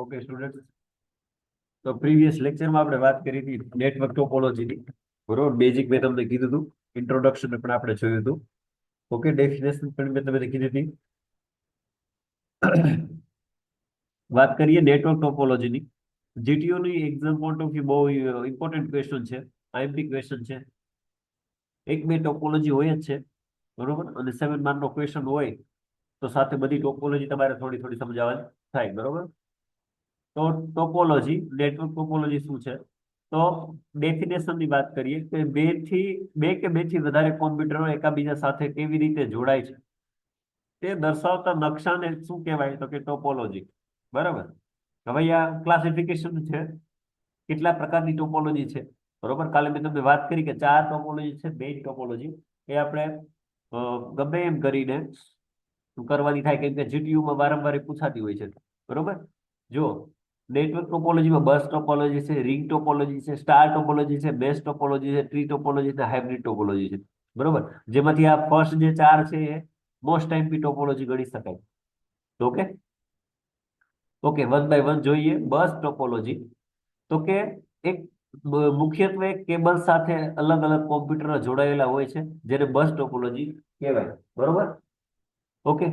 Okay student, તો previous લેક્ચરમાં આપણે વાત કરી હતી નેટવર્ક ટોપોલોજીની. બરોબર, બેઝિક મેં તમને કીધું હતું, ઇન્ટ્રોડક્શન પણ આપણે જોયું હતું. ઓકે, ડેફિનેશન પણ મેં તમને કીધી હતી. વાત કરીએ નેટવર્ક ટોપોલોજીની. જીટીયુ ની એક્ઝામ પોઈન્ટ ઓફ વ્યૂ બહુ ઇમ્પોર્ટન્ટ ક્વેશ્ચન છે, આઈએમપી ક્વેશ્ચન છે. એક બે ટોપોલોજી હોય જ છે, બરોબર, અને 7 માર્કનો ક્વેશ્ચન હોય તો સાથે બધી ટોપોલોજી તમારે થોડી થોડી સમજાવવાની થાય, બરોબર. તો ટોપોલોજી, નેટવર્ક ટોપોલોજી શું છે? તો ડેફિનેશન ની વાત કરીએ કે બે કે બેથી વધારે કોમ્પ્યુટરો એકાબીજા સાથે કેવી રીતે જોડાય છે તે દર્શાવતા નકશાને શું કહેવાય? તો કે ટોપોલોજી. બરાબર. હવે આ ક્લાસિફિકેશન છે, કેટલા પ્રકારની ટોપોલોજી છે, બરોબર. કાલે મેં તમને વાત કરી કે 4 ટોપોલોજી છે, મેઇન ટોપોલોજી. એ આપણે ગમે એમ કરીને કરવાની થાય, કેમ કે જીટીયુ માં વારંવાર પૂછાતી હોય છે, બરોબર. જો નેટવર્ક ટોપોલોજીમાં બસ ટોપોલોજી છે, રિંગ ટોપોલોજી છે, સ્ટાર ટોપોલોજી છે, મેશ ટોપોલોજી છે, ટ્રી ટોપોલોજી છે, હાઇબ્રિડ ટોપોલોજી છે, બરોબર. જેમાંથી આ ફર્સ્ટ જે 4 છે એ મોસ્ટ ટાઈમપી ટોપોલોજી ગણી શકાય. Okay okay, one by one જોઈએ. બસ ટોપોલોજી તો કે એક મુખ્યત્વે કેબલ સાથે અલગ અલગ કોમ્પ્યુટર જોડાયેલા હોય છે, જેને બસ ટોપોલોજી કહેવાય, બરોબર. ઓકે,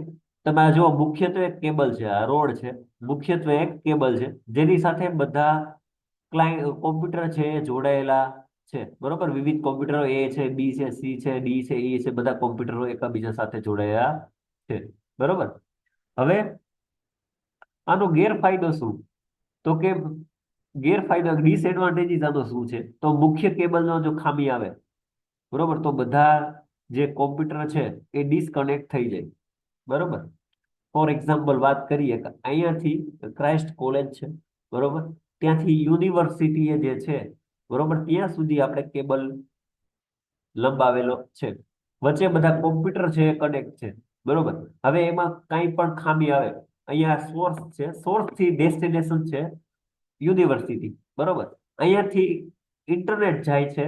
તમે આ જુઓ, મુખ્યત્વે એક કેબલ છે, આ રોડ છે, મુખ્યત્વે એક કેબલ છે જેની સાથે બધા કોમ્પ્યુટર છે એ જોડાયેલા છે, બરોબર. વિવિધ કોમ્પ્યુટરો એ છે, બી છે, સી છે, ડી છે, ઈ છે, બધા કોમ્પ્યુટરો એકબીજા સાથે જોડાયેલા છે, બરોબર. હવે આનો ગેરફાયદો શું? તો કે ગેરફાયદો, ડિસએડવાન્ટેજીસ આનો શું છે? તો મુખ્ય કેબલનો જો ખામી આવે, બરોબર, તો બધા જે કોમ્પ્યુટર છે એ ડિસ્કનેક્ટ થઈ જાય, બરોબર. ફોર એક્ઝામ્પલ વાત કરીએ કે અહીંયાથી ક્રાઇસ્ટ કોલેજ છે, બરોબર, ત્યાંથી યુનિવર્સિટી જે છે, બરોબર, ત્યાં સુધી આપણે કેબલ લંબાવેલો છે, વચ્ચે બધા કોમ્પ્યુટર છે એ કનેક્ટ છે, બરોબર. હવે એમાં કઈ પણ ખામી આવે, અહીંયા સોર્સ છે, સોર્સ થી ડેસ્ટિનેશન છે યુનિવર્સિટી, બરોબર. અહીંયાથી ઇન્ટરનેટ જાય છે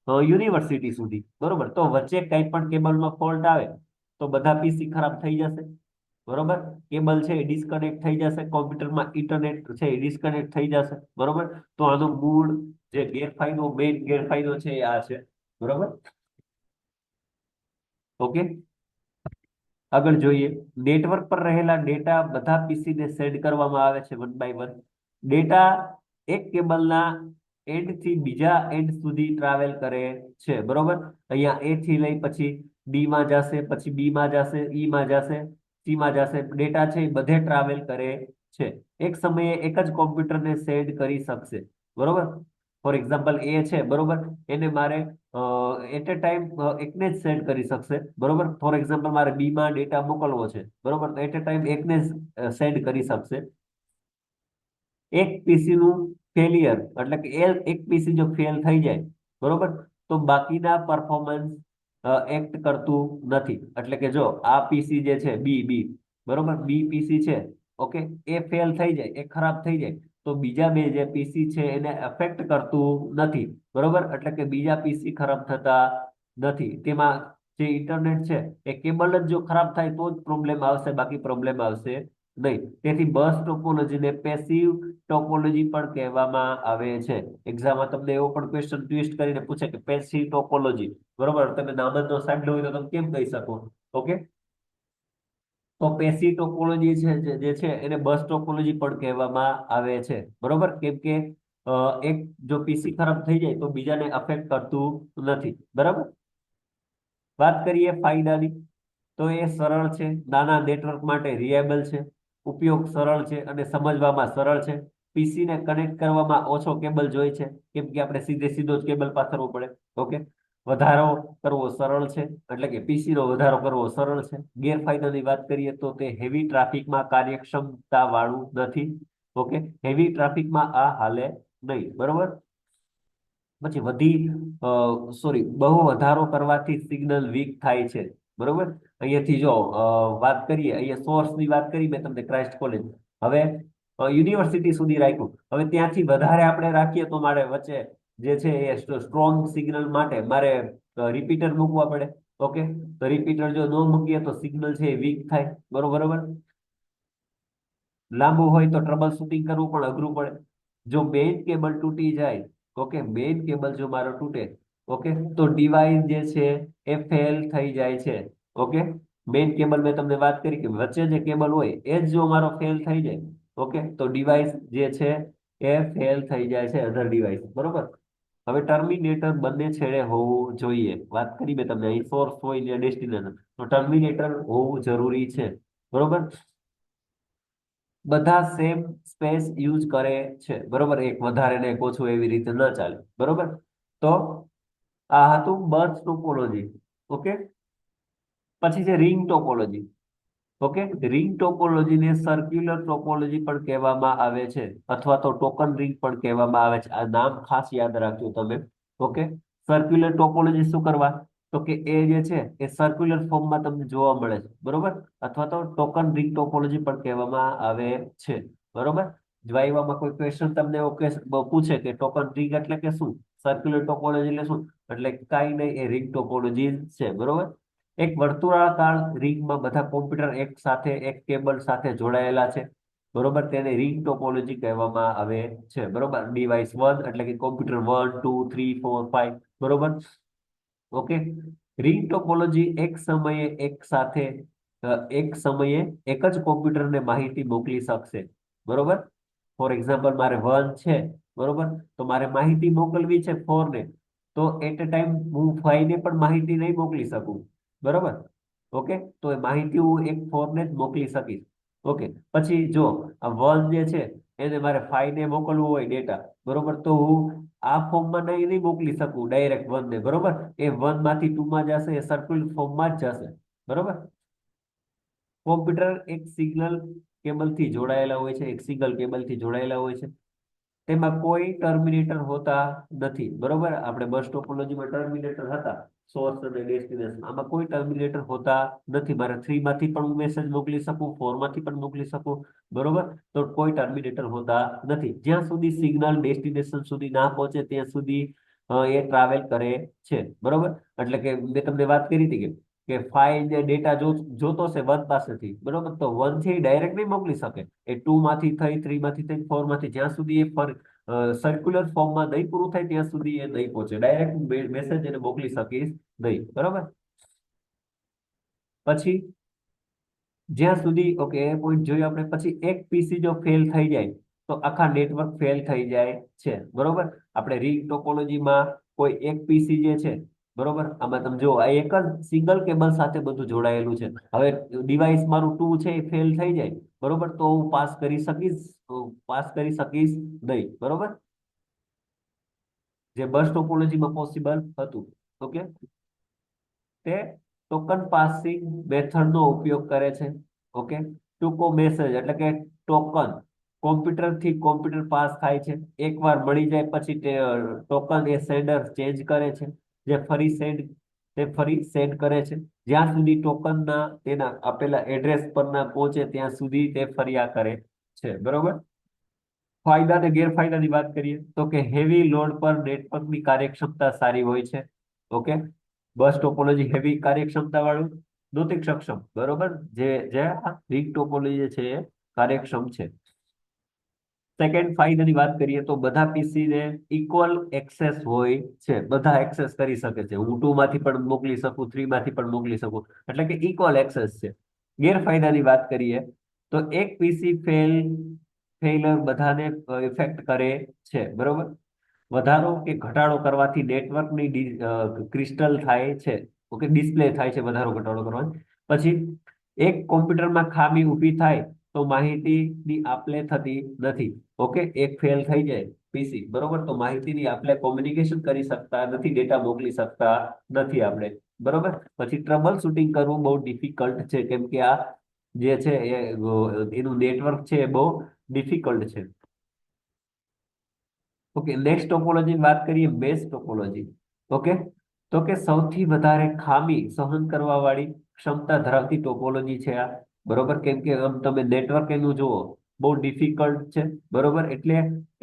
યુનિવર્સિટી સુધી, બરોબર. તો વચ્ચે કઈ પણ કેબલમાં ફોલ્ટ આવે તો બધા પીસી ખરાબ થઈ જશે, બરોબર. કેબલ છે એ ડિસ્કનેક્ટ થઈ જશે, કોમ્પ્યુટરમાં ઇન્ટરનેટ છે એ ડિસ્કનેક્ટ થઈ જશે, બરોબર. તો આનો મૂળ જે ગેરફાયદો, મેઇન ગેરફાયદો છે એ આ છે, બરોબર. ઓકે, આગળ જોઈએ. નેટવર્ક પર રહેલા ડેટા બધા પીસી ને સેન્ડ કરવામાં આવે છે વન બાય વન. ડેટા એક કેબલના એન્ડ થી બીજા એન્ડ સુધી ટ્રાવેલ કરે છે, બરોબર. અહીંયા એ થી લઈ પછી ડી માં જશે, પછી બી માં જશે, ઈ માં જશે, સી માં જશે. ડેટા છે એ બધે ટ્રાવેલ કરે છે, એક સમયે એક જ કોમ્પ્યુટરને સેન્ડ કરી શકશે, બરોબર. ફોર એક્ઝામ્પલ એ છે, બરોબર, એને મારે એટ એ ટાઈમ એકને જ સેન્ડ કરી શકશે, બરોબર. ફોર એક્ઝામ્પલ મારે બી માં ડેટા મોકલવો છે, બરોબર, તો એટ એ ટાઈમ એકને જ સેન્ડ કરી શકશે. એક પીસી નું ફેલિયર, એટલે કે એક પીસી જો ફેલ થઈ જાય, બરોબર, તો બાકીના પરફોર્મન્સ એક્ટ કરતું નથી. એટલે કે જો આ પીસી જે છે બી, બરોબર, બી પીસી છે, ઓકે, એ ફેલ થઈ જાય, એ ખરાબ થઈ જાય, તો બીજા બે જે પીસી છે એને અફેક્ટ કરતું નથી, બરોબર. એટલે કે બીજા પીસી ખરાબ થતા નથી. તેમાં જે ઇન્ટરનેટ છે એ કેબલ જ જો ખરાબ થાય તો જ પ્રોબ્લેમ આવશે, બાકી પ્રોબ્લેમ આવશે નહીં. તેથી બસ ટોપોલોજીને પેસિવ ટોપોલોજી પણ કહેવામાં આવે છે. એક્ઝામમાં તમને એવો પણ ક્વેશ્ચન ટ્વિસ્ટ કરીને પૂછે કે પેસિવ ટોપોલોજી, બરોબર, તમે નામ જ ન સાંભળ્યું હોય તો તમે કેમ કહી શકો? ઓકે, તો પેસિવ ટોપોલોજી છે જે છે એને બસ ટોપોલોજી પણ કહેવામાં આવે છે, બરોબર. કેમ કે એક જો પીસી ખરાબ થઈ જાય તો બીજાને અફેક્ટ કરતું નથી, બરાબર. વાત કરીએ ફાયદાની, તો એ સરળ છે, નાના નેટવર્ક માટે રિલાયેબલ છે, ઉપયોગ સરળ છે અને સમજવામાં સરળ છે. પીસી ને કનેક્ટ કરવામાં ઓછો કેબલ જોઈએ છે, કેમ કે આપણે સીધો જ કેબલ પાથરવો પડે. ઓકે, વધારો કરવો સરળ છે, એટલે કે પીસી નો વધારો કરવો સરળ છે. ગેરફાયદાની વાત કરીએ તો તે હેવી ટ્રાફિકમાં કાર્યક્ષમતા વાળું નથી. ઓકે, હેવી ટ્રાફિકમાં આ હાલે નહીં, બરોબર. પછી બહુ વધારો કરવાથી સિગ્નલ વીક થાય છે, બરોબર. અહીંયાથી જો વાત કરીએ, અહીંયા સોર્સ ની વાત કરી મેં તમને, ક્રાઇસ્ટ કોલેજ. હવે યુનિવર્સિટી સુધી રાખ્યું, હવે ત્યાંથી વધારે આપણે રાખીએ તો મારે વચ્ચે જે છે એ સ્ટ્રોંગ સિગ્નલ માટે મારે રિપીટર મૂકવા પડે. ઓકે, તો રિપીટર જો ન મૂકીએ તો સિગ્નલ છે એ વીક થાય, બરોબર. લાંબુ હોય તો ટ્રબલ શૂટિંગ કરવું પણ અઘરું પડે. જો મેઇન કેબલ તૂટી જાય, ઓકે, મેઇન કેબલ જો મારો તૂટે, ઓકે, તો ડિવાઇસ જે છે એ ફેલ થઈ જાય છે. ઓકે, મેઇન કેબલ મેં તમને વાત કરી કે વચ્ચે જે કેબલ હોય એ જ જો મારો ફેલ થઈ જાય, ઓકે, તો ડિવાઇસ જે છે એ ફેલ થઈ જાય છે, અધર ડિવાઇસ, બરોબર. હવે ટર્મિનેટર બંને છેડે હોવું જોઈએ. વાત કરી મેં તમને, અહીં સોર્સ હોય ને ડેસ્ટિનેશન, તો ટર્મિનેટર હોવું જરૂરી છે, બરોબર. બધા સેમ સ્પેસ યુઝ કરે છે, બરોબર. એક વધારે ને એક ઓછું એવી રીતે ન ચાલે, બરોબર. તો આ હતું બસ ટોપોલોજી. ઓકે, પછી છે રિંગ ટોપોલોજી. ઓકે, રિંગ ટોપોલોજીને સર્ક્યુલર ટોપોલોજી પણ કહેવામાં આવે છે, અથવા તો ટોકન રિંગ પણ કહેવામાં આવે છે. આ નામ ખાસ યાદ રાખજો તમે. ઓકે, સર્ક્યુલર ટોપોલોજી શું કરવા, તો કે એ જે છે એ સર્ક્યુલર ફોર્મમાં તમને જોવા મળે છે, બરોબર. અથવા તો ટોકન રિંગ ટોપોલોજી પણ કહેવામાં આવે છે, બરોબર. વાઇવામાં કોઈ ક્વેશ્ચન તમને એવો પૂછે કે ટોકન રિંગ એટલે કે શું, સર્ક્યુલર ટોપોલોજી એટલે શું, એટલે કાંઈ નહીં, એ રિંગ ટોપોલોજી છે, બરોબર. એક વર્તુળાકાર રિંગમાં બધા કોમ્પ્યુટર એક સાથે એક કેબલ સાથે જોડાયેલા છે, બરોબર. તેને રિંગ ટોપોલોજી કહેવામાં આવે છે, બરોબર. ડિવાઇસ વન એટલે કે કોમ્પ્યુટર 1 2 3 4 5, બરોબર. ઓકે, રિંગ ટોપોલોજી એક સમયે એક જ કોમ્પ્યુટરને માહિતી મોકલી શકશે, બરોબર. ફોર એક્ઝામ્પલ મારે વન છે, બરોબર, તો મારે માહિતી મોકલવી છે ફોર ને, તો એટ અ ટાઈમ હું ફાઈવ ને પણ માહિતી નહીં મોકલી શકું, બરોબર. ઓકે, તો એ માહિતી હું એક ફોર ને જ મોકલી શકીશ. ઓકે, પછી જો આ વન જે છે એને મારે ફાઈવ ને મોકલવું હોય ડેટા, બરોબર, તો હું આ ફોર્મમાં નહીં નહીં મોકલી શકું ડાયરેક્ટ વન ને, બરોબર. એ વન માંથી ટુ માં જશે, એ સર્કલ ફોર્મમાં જ જશે, બરોબર. કોમ્પ્યુટર એક સિગ્નલ કેબલથી જોડાયેલા હોય છે, એક સિંગલ કેબલથી જોડાયેલા હોય છે. તેમાં કોઈ ટર્મિનેટર હોતા નથી, બરોબર. આપણે બસ ટોપોલોજીમાં ટર્મિનેટર હતા, સોર્સ અને ડેસ્ટિનેશન. આમાં કોઈ ટર્મિનેટર હોતા નથી. મારે થ્રી માંથી પણ હું મેસેજ મોકલી શકું, ફોર માંથી પણ મોકલી શકું, બરોબર. તો કોઈ ટર્મિનેટર હોતા નથી. જ્યાં સુધી સિગ્નલ ડેસ્ટિનેશન સુધી ના પહોંચે ત્યાં સુધી એ ટ્રાવેલ કરે છે, બરોબર. એટલે કે મેં તમને વાત કરી હતી કે ફાઇલ જે ડેટા જોતો છે વન પાસેથી, બરોબર, તો વન થી ડાયરેક્ટ નહીં મોકલી શકે. એ ટુ માંથી થઈ, થ્રી માંથી થઈ, ફોર માંથી, જ્યાં સુધી એ સર્ક્યુલર ફોર્મમાં નહીં પૂરું થાય ત્યાં સુધી એ નહીં પહોંચે. ડાયરેક્ટ મેસેજ એને મોકલી શકીશ નહીં, બરોબર. પછી જ્યાં સુધી, ઓકે, એ પોઈન્ટ જોયું આપણે. પછી એક પીસી જો ફેલ થઈ જાય તો આખા નેટવર્ક ફેલ થઈ જાય છે, બરોબર. આપણે રિંગ ટોપોલોજીમાં કોઈ એક પીસી જે છે, બરોબર, આમાં તમે જો આ એક જ સિંગલ કેબલ સાથે બધું જોડાયેલું છે. હવે ડિવાઇસ મારું ટુ છે એ ફેલ થઈ જાય, બરોબર, તો હું પાસ કરી શકીશ નહીં, બરોબર. જે બસ ટોપોલોજીમાં પોસિબલ હતું. ઓકે, તે ટોકન પાસિંગ મેથડનો ઉપયોગ કરે છે. ઓકે, ટૂંકો મેસેજ એટલે કે ટોકન કોમ્પ્યુટર થી કોમ્પ્યુટર પાસ થાય છે. એકવાર મળી જાય પછી ટોકન એ સેન્ડર ચેન્જ કરે છે, જે ફરી સેન્ડ કરે છે. જ્યાં સુધી ટોકનના તેના આપેલા એડ્રેસ પર ના પહોંચે ત્યાં સુધી તે ફર્યા કરે છે, બરોબર. ફાયદા અને ગેરફાયદાની વાત કરીએ તો કે હેવી લોડ પર નેટવર્કની કાર્યક્ષમતા સારી હોય છે. ઓકે, બસ ટોપોલોજી હેવી કાર્યક્ષમતા વાળું નથી સક્ષમ, બરોબર. જે રિંગ ટોપોલોજી છે એ કાર્યક્ષમ છે. સેકન્ડ ફાયદાની વાત કરીએ તો બધા પીસી ને ઇક્વલ એક્સેસ હોય છે, બધા એક્સેસ કરી શકે છે. હું ટુ માંથી પણ મોકલી શકું, થ્રી માંથી પણ મોકલી શકું, એટલે કે ઇક્વલ એક્સેસ છે. ગેરફાયદાની વાત કરીએ તો એક પીસી ફેલર બધાને ઇફેક્ટ કરે છે, બરોબર. વધારો કે ઘટાડો કરવાથી નેટવર્કની ક્રિસ્ટલ થાય છે, ઓકે, ડિસ્પ્લે થાય છે વધારો ઘટાડો કરવાથી. પછી એક કોમ્પ્યુટરમાં ખામી ઊભી થાય તો માહિતીની આપલે થતી નથી. ઓકે, એક ફેલ થઈ જાય પીસી, બરોબર, તો માહિતીની આપલે કોમ્યુનિકેશન કરી શકતા નથી, ડેટા મોકલી શકતા નથી આપણે, બરોબર. પછી ટ્રબલ શૂટિંગ કરવું બહુ ડિફિકલ્ટ છે, કેમ કે આ જે છે એનું નેટવર્ક છે એ બહુ ડિફિકલ્ટ છે. ઓકે, નેક્સ્ટ ટોપોલોજી વાત કરીએ, મેશ ટોપોલોજી. ઓકે, તો કે સૌથી વધારે ખામી સહન કરવા વાળી ક્ષમતા ધરાવતી ટોપોલોજી છે આ, બરોબર. કેમ કે આમ તમે નેટવર્ક એનું જુઓ બહુ ડિફિકલ્ટ છે, બરોબર. એટલે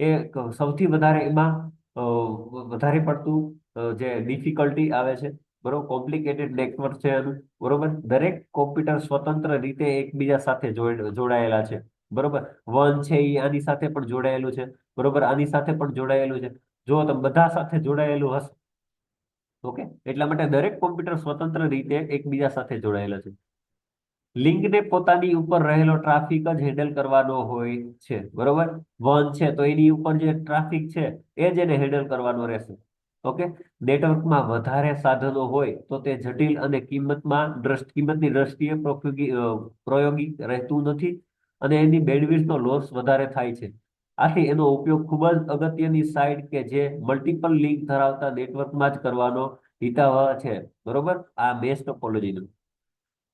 એ સૌથી વધારે એમાં વધારે પડતું જે ડિફિકલ્ટી આવે છે, બરોબર. કોમ્પ્લિકેટેડ નેટવર્ક છે એનું, બરોબર. દરેક કોમ્પ્યુટર સ્વતંત્ર રીતે એકબીજા સાથે જોડાયેલા છે, બરોબર. વન છે એ આની સાથે પણ જોડાયેલું છે, બરોબર, આની સાથે પણ જોડાયેલું છે. જો તમે બધા સાથે જોડાયેલું હશે, ઓકે, એટલા માટે દરેક કોમ્પ્યુટર સ્વતંત્ર રીતે એકબીજા સાથે જોડાયેલા છે. લિંકને પોતાની ઉપર રહેલો ટ્રાફિક જ હેન્ડલ કરવાનો હોય છે, બરોબર. વન છે તો એની ઉપર જે ટ્રાફિક છે એ જ એને હેન્ડલ કરવાનો રહેશે. ઓકે. નેટવર્કમાં વધારે સાધનો હોય તો તે જટિલ અને કિંમતની દ્રષ્ટિએ પ્રાયોગિક રહેતું નથી, અને એની બેન્ડવિડ્થનો લોસ વધારે થાય છે. આથી એનો ઉપયોગ ખૂબ જ અગત્યની સાઇટ કે જે મલ્ટિપલ લિંક ધરાવતા નેટવર્કમાં જ કરવાનો હિતાવહ છે, બરોબર. આ બેઝ ટોપોલોજીનું.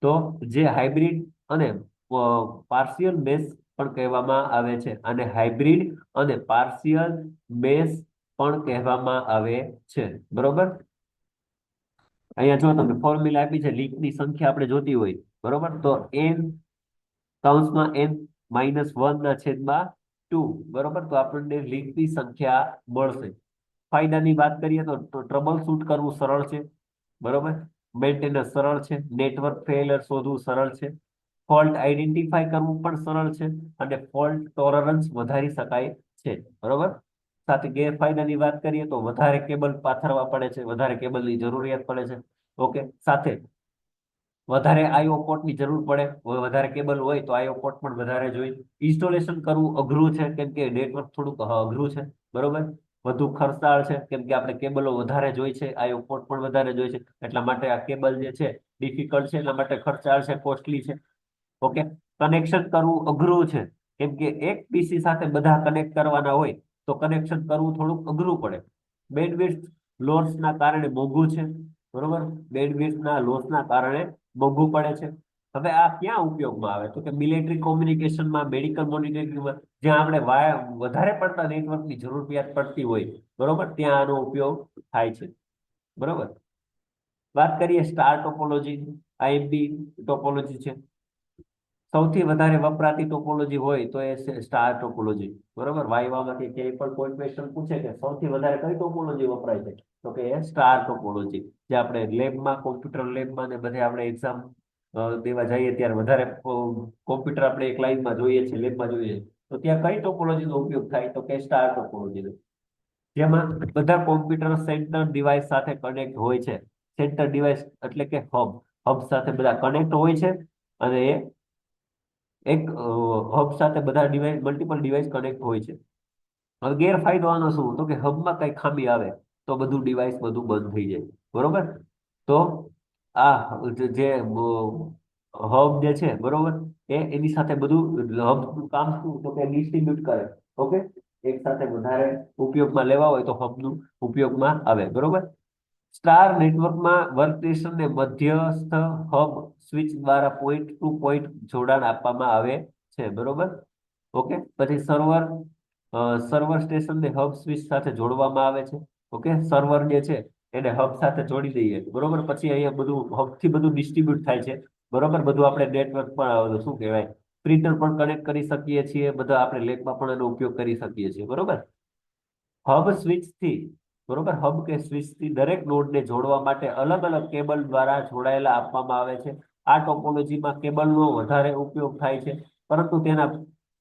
તો જે હાઇબ્રિડ અને પાર્શિયલ મેશ પણ કહેવામાં આવે છે, અને હાઇબ્રિડ અને પાર્શિયલ મેશ પણ કહેવામાં આવે છે, બરોબર. અહીંયા જો તમે ફોર્મ્યુલા આપી છે, લીકની સંખ્યા આપણે જોતી હોય, બરોબર, તો n કૌંસમાં n -1 ના છેદમાં 2, બરોબર, તો આપણને લીકની સંખ્યા મળશે. ફાયદાની વાત કરીએ તો ટ્રબલ શૂટ કરવું સરળ છે, બરોબર. મેન્ટેનન્સ સરળ છે, નેટવર્ક ફેલિયર શોધવું સરળ છે, ફોલ્ટ આઈડેન્ટિફાઈ કરવું પણ સરળ છે, અને ફોલ્ટ ટોલરન્સ વધારી શકાય છે, બરોબર. સાથે ગેરફાયદાની વાત કરીએ તો વધારે કેબલ પાથરવા પડે છે, વધારે કેબલની જરૂરિયાત પડે છે. ઓકે. સાથે વધારે આઈઓ પોર્ટની જરૂર પડે, વધારે કેબલ હોય તો આઈઓ પોર્ટ પણ વધારે જોઈએ. ઇન્સ્ટોલેશન કરવું અઘરું છે, કેમ કે નેટવર્ક થોડુંક અઘરું છે, બરોબર. વધુ ખર્ચાળ છે, કેમ કે આપણે કેબલો વધારે જોઈ છે, આઈઓ પોર્ટ પણ વધારે જોઈ છે, એટલા માટે આ કેબલ જે છે ડિફિકલ્ટ છે, એટલા માટે ખર્ચાળ છે, કોસ્ટલી છે. ઓકે. કનેક્શન કરવું અઘરું છે, કેમ કે એક પીસી સાથે બધા કનેક્ટ કરવાના હોય તો કનેક્શન કરવું થોડુંક અઘરું પડે. બેન્ડવિડ્થ લોસના કારણે મોંઘું છે, બરોબર. બેન્ડવિડ્થના લોસના કારણે મોંઘું પડે છે. હવે આ ક્યાં ઉપયોગમાં આવે તો કે મિલિટરી કોમ્યુનિકેશનમાં, મેડિકલ મોનિટરિંગમાં, જ્યાં આપણે વધારે પડતા નેટવર્કની જરૂરિયાત પડતી હોય, બરોબર, ત્યાં આનો ઉપયોગ થાય છે, બરોબર. વાત કરીએ સ્ટાર ટોપોલોજી, આઈએમપી ટોપોલોજી છે. સૌથી વધારે વપરાતી ટોપોલોજી હોય તો એ છે સ્ટાર ટોપોલોજી, બરોબર. વાઇવામાંથી ક્યાંય પણ કોઈ ક્વેશ્ચન પૂછે કે સૌથી વધારે કઈ ટોપોલોજી વપરાય છે, તો કે એ સ્ટાર ટોપોલોજી. જે આપણે લેબમાં, કોમ્પ્યુટર લેબમાં ને બધે આપણે એક્ઝામ દેવા જઈએ ત્યારે વધારે કોમ્પ્યુટર આપણે એક લાઈનમાં જોઈએ છીએ, લેબમાં જોઈએ છીએ, તો ત્યાં કઈ ટોપોલોજીનો ઉપયોગ થાય તો કે સ્ટાર ટોપોલોજી. જેમાં બધા કોમ્પ્યુટર સેન્ટર ડિવાઇસ સાથે કનેક્ટ હોય છે. સેન્ટર ડિવાઇસ એટલે કે હબ, હબ સાથે બધા કનેક્ટ હોય છે, અને એ એક હબ સાથે બધા ડિવાઇસ, મલ્ટિપલ ડિવાઇસ કનેક્ટ હોય છે. હવે ગેરફાયદો આનો શું તો કે હબમાં કઈ ખામી આવે તો બધું ડિવાઇસ બધું બંધ થઈ જાય, બરોબર. તો આ જે હબ જે છે, બરોબર, એ એની સાથે બધું હબ કામ શું તો કે ડિસ્ટ્રીબ્યુટ કરે. ઓકે. એક સાથે વધારે ઉપયોગમાં લેવા હોય તો હબનું ઉપયોગમાં આવે, બરોબર. સ્ટાર નેટવર્કમાં વર્કસ્ટેશનને મધ્યસ્થ હબ સ્વિચ દ્વારા પોઈન્ટ ટુ પોઈન્ટ જોડાણ આપવામાં આવે છે, બરોબર. ઓકે. પછી સર્વર સ્ટેશનને હબ સ્વિચ સાથે જોડવામાં આવે છે. ઓકે. સર્વર જે છે એને હબ સાથે જોડી દઈએ, બરોબર. પછી અહીંયા બધું હબથી બધું ડિસ્ટ્રીબ્યુટ થાય છે, બરોબર. બધું આપણે નેટવર્ક પણ શું કહેવાય, પ્રિન્ટર પણ કનેક્ટ કરી શકીએ છીએ, બધા આપણે લેબમાં પણ એનો ઉપયોગ કરી શકીએ છીએ, બરોબર. હબ સ્વિચ થી, બરોબર, હબ કે સ્વિચ થી દરેક નોડને જોડવા માટે અલગ અલગ કેબલ દ્વારા જોડાયેલા આપવામાં આવે છે. આ ટોપોલોજીમાં કેબલનો વધારે ઉપયોગ થાય છે, પરંતુ તેના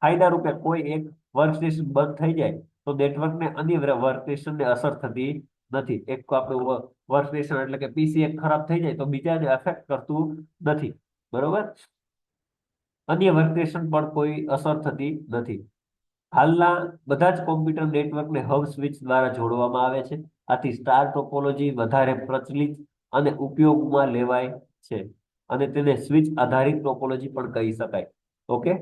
ફાયદા રૂપે કોઈ એક વર્કસ્ટેશન બંધ થઈ જાય તો નેટવર્કને અન્ય વર્કસ્ટેશનને અસર થતી નથી. એક આપણું વર્કસ્ટેશન એટલે કે પીસી એક ખરાબ થઈ જાય તો બીજાને અફેક્ટ કરતું નથી, બરોબર. અન્ય વર્કસ્ટેશન પણ કોઈ અસર થતી નથી. હાલના બધા જ કોમ્પ્યુટર નેટવર્કને હબ સ્વિચ દ્વારા જોડવામાં આવે છે. આથી સ્ટાર ટોપોલોજી વધારે પ્રચલિત અને ઉપયોગમાં લેવાય છે, અને તેને સ્વિચ આધારિત ટોપોલોજી પણ કહી શકાય. ઓકે.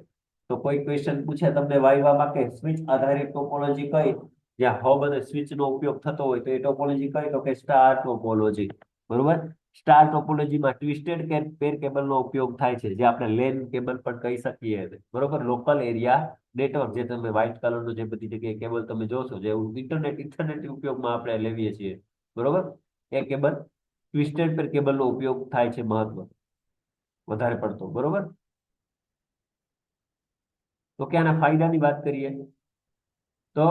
તો કોઈ ક્વેશ્ચન પૂછે તમને વાઇવામાં કે સ્વિચ આધારિત ટોપોલોજી કઈ, જ્યાં હબ અને સ્વિચ નો ઉપયોગ થતો હોય, તો એ ટોપોલોજી કઈ તો કે સ્ટાર ટોપોલોજી, બરોબર. સ્ટાર ટોપોલોજીમાં ટ્વિસ્ટેડ પેર કેબલનો ઉપયોગ થાય છે, જે આપણે લેન કેબલ પણ કહી શકીએ, બરોબર. લોકલ એરિયા નેટવર્ક, જે તમે વ્હાઇટ કલરનું જે બધી જગ્યાએ કેબલ તમે જોશો, જે ઇન્ટરનેટ ઉપયોગમાં આપણે લેવીએ છીએ, બરોબર. એ કેબલ ટ્વિસ્ટેડ પેર કેબલનો ઉપયોગ થાય છે, વધારે પડતો, બરોબર. તો કે આના ફાયદાની વાત કરીએ તો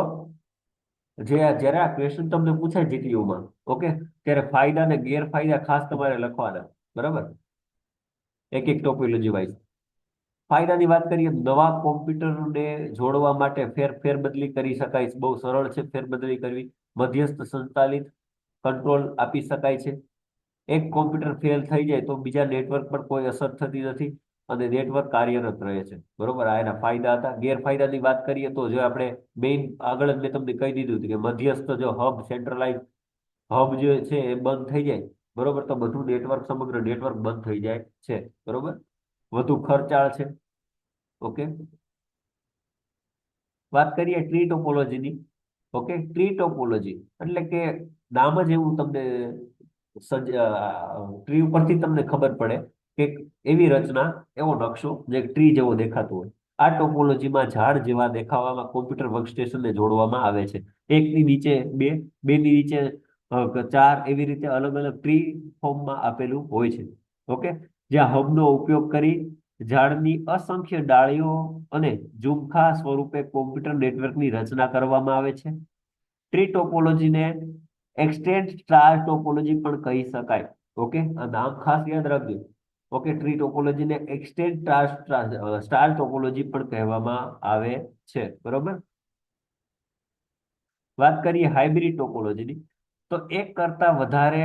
જ્યારે આ ક્વેશ્ચન તમને પૂછાય જીટીયુમાં, ઓકે, ત્યારે ફાયદા અને ગેરફાયદા ખાસ તમારે લખવાના, બરાબર, એક એક ટોપોલોજી વાઇઝ. ફાયદાની વાત કરીએ, નવા કોમ્પ્યુટરને જોડવા માટે ફેરબદલી કરી શકાય છે, બહુ સરળ છે ફેરબદલી કરવી. મધ્યસ્થ સંચાલિત કંટ્રોલ આપી શકાય છે. એક કોમ્પ્યુટર ફેલ થઈ જાય તો બીજા નેટવર્ક પર કોઈ અસર થતી નથી અને નેટવર્ક કાર્યરત રહે છે. બરોબર, આ એના ફાયદા હતા. ગેરફાયદાની વાત કરીએ તો જો આપણે મેઇન આગળ જ મેં તમને કહી દીધું હતું કે મધ્યસ્થ જો હબ સેન્ટ્રલાઇઝ હબ જે છે એ બંધ થઈ જાય, બરોબર, તો બધું નેટવર્ક સમગ્ર નેટવર્ક બંધ થઈ જાય છે. બરોબર, વધુ ખર્ચાળ છે. ઓકે, વાત કરીએ ટ્રી ટોપોલોજીની. ઓકે, ટ્રી ટોપોલોજી એટલે કે નામ જ એવું તમને ટ્રી ઉપરથી તમને ખબર પડે કે એવી રચના, એવો નકશો જે ટ્રી જેવો દેખાતો હોય. આ ટોપોલોજીમાં ઝાડ જેવા દેખાવામાં કોમ્પ્યુટર વર્કસ્ટેશનને જોડવામાં આવે છે. એકની નીચે બે, બેની નીચે ચાર, એવી રીતે અલગ અલગ ટ્રી ફોર્મમાં આપેલું હોય છે. ઓકે, જ્યાં હબનો ઉપયોગ કરી ઝાડની અસંખ્ય ડાળીઓ અને ઝુમખા સ્વરૂપે કોમ્પ્યુટર નેટવર્કની રચના કરવામાં આવે છે. ટ્રી ટોપોલોજીને એક્સટેન્ડ સ્ટાર ટોપોલોજી પણ કહી શકાય. ઓકે, આ નામ ખાસ યાદ રાખજો. ઓકે, ટ્રી ટોપોલોજીને એક્સટેન્ડ સ્ટાર ટોપોલોજી પણ કહેવામાં આવે છે. બરોબર, વાત કરીએ હાઇબ્રિડ ટોપોલોજીની, તો એક કરતા વધારે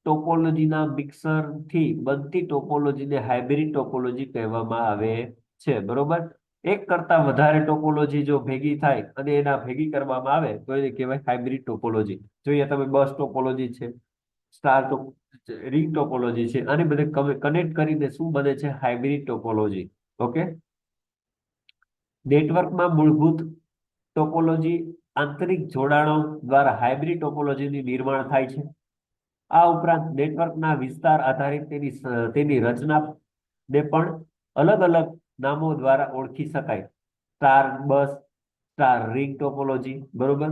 ટોપોલોજીના મિક્સરથી બનતી ટોપોલોજીને હાઇબ્રિડ ટોપોલોજી કહેવામાં આવે છે. બરોબર, એક કરતા વધારે ટોપોલોજી જો ભેગી થાય અને એના ભેગી કરવામાં આવે તો એને કહેવાય હાઇબ્રિડ ટોપોલોજી. જોઈએ તમે બસ ટોપોલોજી છે, સ્ટાર રિંગ ટોપોલોજી છે, આને બધે કનેક્ટ કરીને શું બને છે? Hybrid topology. ઓકે, નેટવર્કમાં મૂળભૂત ટોપોલોજી આંતરિક જોડાણો દ્વારા હાઇબ્રિડ ટોપોલોજીની નિર્માણ થાય છે. આ ઉપરાંત નેટવર્કના વિસ્તાર આધારિત તેની રચના ને પણ અલગ અલગ નામો દ્વારા ઓળખી શકાય. સ્ટાર બસ, સ્ટાર રિંગ ટોપોલોજી. બરોબર,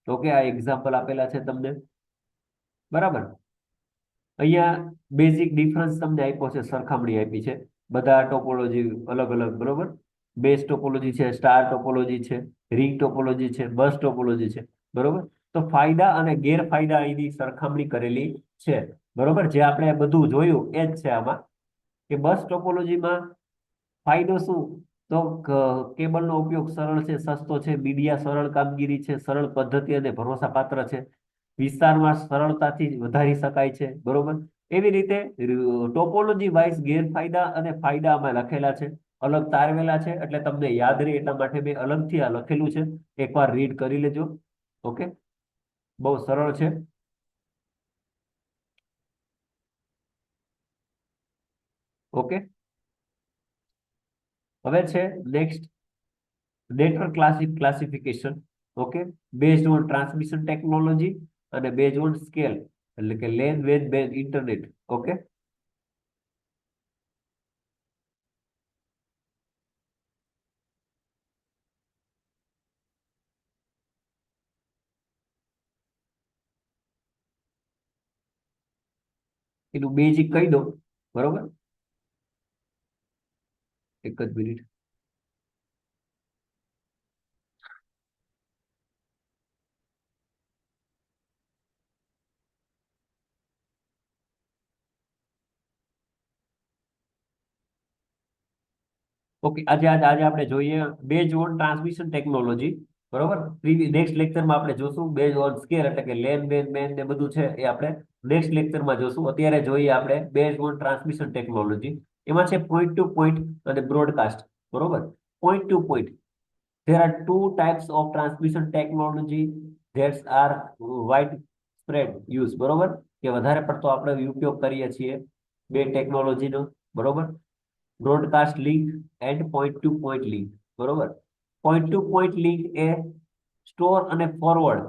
તો કે આ એક્ઝામ્પલ આપેલા છે તમને. બરાબર, અહીંયા બેઝિક ડિફરન્સ તમને આપ્યો છે, સરખામણી આપી છે. બધા ટોપોલોજી અલગ અલગ. બરોબર, બેઝ ટોપોલોજી છે, સ્ટાર ટોપોલોજી છે, રિંગ ટોપોલોજી છે, બસ ટોપોલોજી છે. બરોબર, તો ફાયદા અને ગેરફાયદા અહીંની સરખામણી કરેલી છે. બરોબર, જે આપણે બધું જોયું એ જ છે આમાં, કે બસ ટોપોલોજીમાં ફાયદો શું? તો કેબલનો ઉપયોગ સરળ છે, સસ્તો છે, મીડિયા સરળ કામગીરી છે, સરળ પદ્ધતિ અને ભરોસાપાત્ર છે, વિસ્તારમાં સરળતાથી વધારી શકાય છે. બરોબર, એવી રીતે ટોપોલોજી વાઇઝ ગેરફાયદા અને ફાયદા આમાં લખેલા છે, અલગ તારવેલા છે, એટલે તમને યાદ રહે એટલા માટે મેં અલગથી આ લખેલું છે. એકવાર રીડ કરી લેજો. ઓકે, બહુ સરળ છે. ઓકે, હવે છે next network classification. Okay, based on transmission technology અને બેઝડ ઓન સ્કેલ, એટલે કે લેન વેન બેન ઇન્ટરનેટ. ઓકે, એનું બેઝિક કહી દો. બરોબર, એક જ મિનિટ. ઓકે, આજે આપણે જોઈએ બેઝ ઓન ટ્રાન્સમિશન ટેકનોલોજી. બરોબર, નેક્સ્ટ લેક્ચરમાં આપણે જોશું બેઝ ઓન સ્કેલ, એટલે કે લેન બેન મેન ને બધું છે એ આપણે નેક્સ્ટ લેક્ચરમાં જોશું. અત્યારે જોઈએ આપણે બેઝ ઓન ટ્રાન્સમિશન ટેકનોલોજી. એમાં છે પોઈન્ટ ટુ પોઈન્ટ અને બ્રોડકાસ્ટ. બરોબર, point to point, there are two types of transmission technology that are widespread use. બરોબર, કે વધારે પડતો આપણે ઉપયોગ કરીએ છીએ બે ટેકનોલોજીનો. બરોબર, broadcast link and point to point link. બરોબર, પોઈન્ટ ટુ પોઈન્ટ લિંક એ સ્ટોર અને ફોરવર્ડ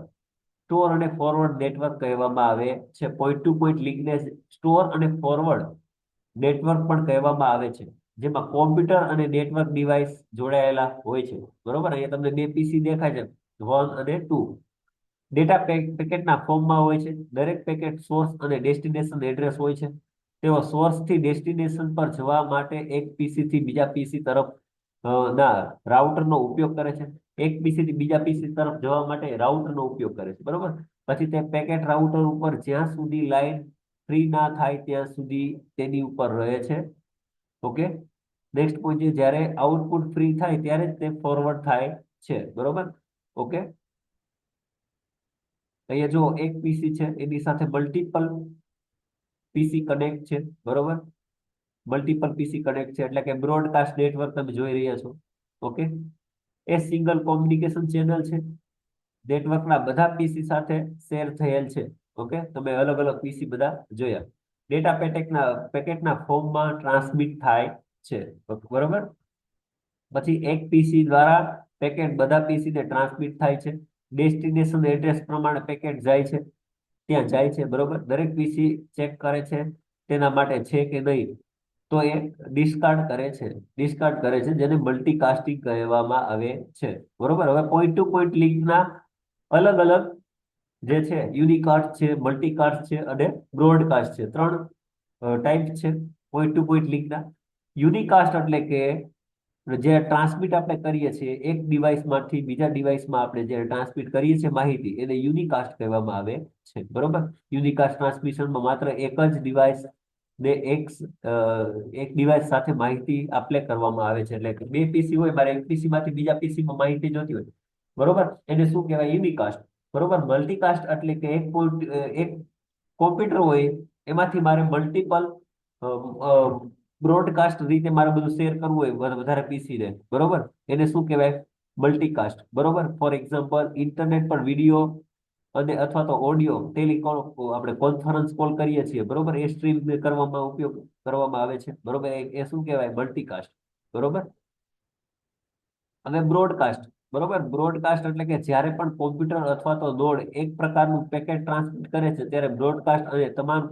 નેટવર્ક કહેવામાં આવે છે. પોઈન્ટ ટુ પોઈન્ટ લિંકને સ્ટોર અને ફોરવર્ડ નેટવર્ક પણ કહેવામાં આવે છે, જેમાં કોમ્પ્યુટર અને નેટવર્ક ડિવાઇસ જોડાયેલા હોય છે. બરોબર, અહીંયા તમને બે પીસી દેખાય છે, 1 અને 2. ડેટા પેકેટના ફોર્મમાં હોય છે. દરેક પેકેટ સોર્સ અને ડેસ્ટિનેશન એડ્રેસ હોય છે. તેઓ સોર્સ થી ડેસ્ટિનેશન પર જવા માટે એક પીસી થી બીજા પીસી તરફ ના રાઉટરનો ઉપયોગ કરે છે. એક પીસી થી બીજા પીસી તરફ જવા માટે રાઉટરનો ઉપયોગ કરે છે. બરોબર, પછી તે પેકેટ રાઉટર ઉપર જ્યાં સુધી લાઈન ફ્રી ના થાય ત્યાં સુધી તેની ઉપર રહે છે. ઓકે, નેક્સ્ટ પોઈન્ટ છે જ્યારે આઉટપુટ ફ્રી થાય ત્યારે જ તે ફોરવર્ડ થાય છે, બરોબર. ઓકે, અહીંયા જો એક પીસી છે એની સાથે મલ્ટિપલ પીસી કનેક્ટ છે, બરોબર. મલ્ટિપલ પીસી કનેક્ટ છે એટલે કે બ્રોડકાસ્ટ નેટવર્ક તમે જોઈ રહ્યા છો. ઓકે, એ સિંગલ કોમ્યુનિકેશન ચેનલ છે, નેટવર્કના બધા પીસી સાથે શેર થયેલ છે. ઓકે, તમે અલગ અલગ પીસી બધા જોયા. ડેટા પેકેટના ફોર્મમાં ટ્રાન્સમિટ થાય છે, બરોબર. પછી એક પીસી દ્વારા પેકેટ બધા પીસી ને ટ્રાન્સમિટ થાય છે. ડેસ્ટિનેશન એડ્રેસ પ્રમાણે પેકેટ જાય છે, ત્યાં જાય છે, બરોબર. દરેક પીસી ચેક કરે છે તેના માટે છે કે નહીં, તો એ ડિસ્કાર્ડ કરે છે જેને મલ્ટીકાસ્ટિંગ કહેવામાં આવે છે, બરોબર. હવે પોઈન્ટ ટુ પોઈન્ટ લિંકના અલગ અલગ જે છે યુનિકાસ્ટ છે, મલ્ટીકાસ્ટ છે અને બ્રોડકાસ્ટ છે, ત્રણ ટાઈપ છે પોઈન્ટ ટુ પોઈન્ટ લિંકના. યુનિકાસ્ટ એટલે કે જે ટ્રાન્સમિટ આપણે કરીએ છીએ એક ડિવાઇસમાંથી બીજા ડિવાઇસમાં, આપણે જે ટ્રાન્સમિટ કરીએ છીએ માહિતી, એને યુનિકાસ્ટ કહેવામાં આવે છે, બરોબર. યુનિકાસ્ટ ટ્રાન્સમિશનમાં માત્ર એક જ ડિવાઇસ ને એક ડિવાઇસ સાથે માહિતી આપલે કરવામાં આવે છે. એટલે કે બે પીસી હોય, મારે એક પીસી માંથી બીજા પીસી માં માહિતી જોતી હોય, બરોબર, એને શું કહેવાય? યુનિકાસ્ટ, બરોબર. મલ્ટીકાસ્ટ એટલે કે એક કોમ્પ્યુટર હોય એમાંથી મારે મલ્ટિપલ બ્રોડકાસ્ટ રીતે મારે બધું શેર કરવું હોય વધારે પીસી ને, બરોબર, એને શું કહેવાય? મલ્ટીકાસ્ટ, બરોબર. ફોર એક્ઝામ્પલ, ઇન્ટરનેટ પર વિડીયો અને અથવા તો ઓડિયો ટેલિકોમ, આપણે કોન્ફરન્સ કોલ કરીએ છીએ, બરોબર, એ સ્ટ્રીમ કરવામાં ઉપયોગ કરવામાં આવે છે, બરોબર. એ શું કહેવાય? મલ્ટીકાસ્ટ, બરોબર. અને બ્રોડકાસ્ટ, બરોબર. બ્રોડકાસ્ટ એટલે કે જ્યારે પણ કોમ્પ્યુટર અથવા તો નોડ એક પ્રકારનું પેકેટ ટ્રાન્સમિટ કરે છે ત્યારે બ્રોડકાસ્ટ અને તમામ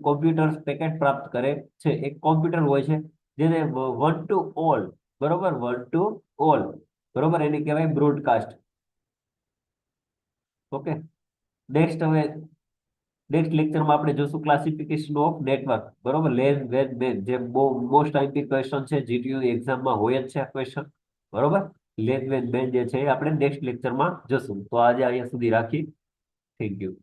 કોમ્પ્યુટર પેકેટ પ્રાપ્ત કરે છે. એક કોમ્પ્યુટર હોય છે જેને વન ટુ ઓલ, બરોબર, વન ટુ ઓલ, બરોબર, એને કહેવાય બ્રોડકાસ્ટ. ઓકે, નેક્સ્ટ હવે નેક્સ્ટ લેક્ચરમાં આપણે જોશું ક્લાસિફિકેશન ઓફ નેટવર્ક, બરોબર. લેન વેન મેન, જે બહુ મોસ્ટ આઈપી ક્વેશ્ચન છે, જીટીયુ એક્ઝામમાં હોય જ છે આ ક્વેશ્ચન, બરોબર. લેન વેન મેન જે છે એ આપણે નેક્સ્ટ લેક્ચરમાં જોશું. તો આજે અહીંયા સુધી રાખી. Thank you.